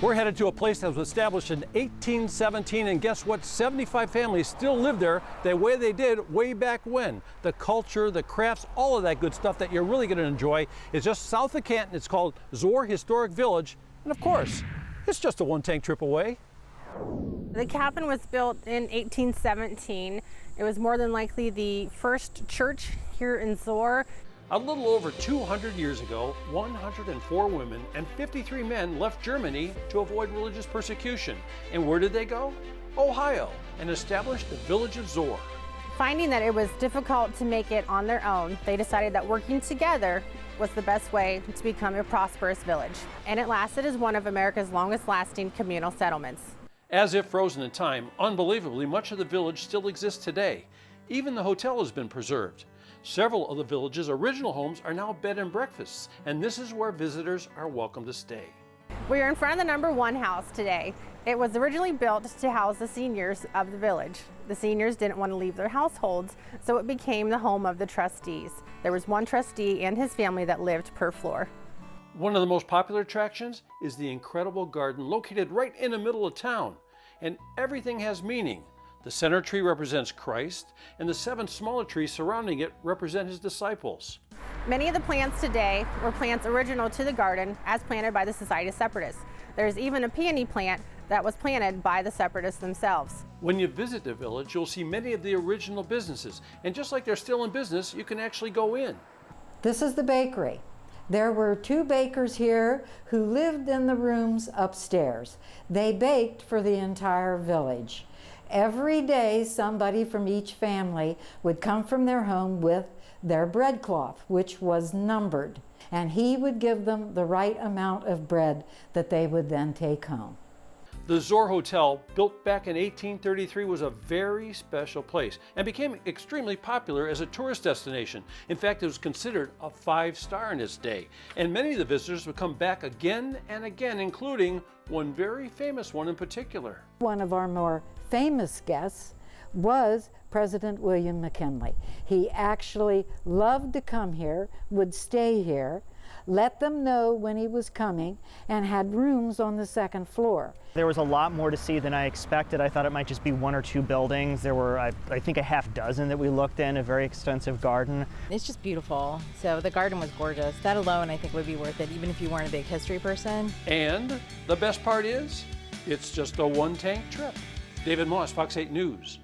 We're headed to a place that was established in 1817, and guess what? 75 families still live there the way they did way back when. The culture, the crafts, all of that good stuff that you're really going to enjoy is just south of Canton. It's called Zoar Historic Village, and of course, it's just a one-tank trip away. The cabin was built in 1817. It was more than likely the first church here in Zoar. A little over 200 years ago, 104 women and 53 men left Germany to avoid religious persecution. And where did they go? Ohio, and established the village of Zoar. Finding that it was difficult to make it on their own, they decided that working together was the best way to become a prosperous village. And it lasted as one of America's longest lasting communal settlements. As if frozen in time, unbelievably, much of the village still exists today. Even the hotel has been preserved. Several of the village's original homes are now bed and breakfasts, and this is where visitors are welcome to stay. We are in front of the number 1 house today. It was originally built to house the seniors of the village. The seniors didn't want to leave their households, so it became the home of the trustees. There was one trustee and his family that lived per floor. One of the most popular attractions is the incredible garden located right in the middle of town, and everything has meaning. The center tree represents Christ, and the 7 smaller trees surrounding it represent his disciples. Many of the plants today were plants original to the garden as planted by the Society of Separatists. There's even a peony plant that was planted by the Separatists themselves. When you visit the village, you'll see many of the original businesses, and just like they're still in business, you can actually go in. This is the bakery. There were 2 bakers here who lived in the rooms upstairs. They baked for the entire village. Every day, somebody from each family would come from their home with their bread cloth, which was numbered, and he would give them the right amount of bread that they would then take home. The Zoar Hotel, built back in 1833, was a very special place and became extremely popular as a tourist destination. In fact, it was considered a 5-star in its day, and many of the visitors would come back again and again, including one very famous one in particular. One of our more famous guests was President William McKinley. He actually loved to come here, would stay here, let them know when he was coming, and had rooms on the 2nd floor. There was a lot more to see than I expected. I thought it might just be 1 or 2 buildings. There were, I think, a half dozen that we looked in, a very extensive garden. It's just beautiful. So the garden was gorgeous. That alone, I think, would be worth it, even if you weren't a big history person. And the best part is, it's just a one-tank trip. David Moss, Fox 8 News.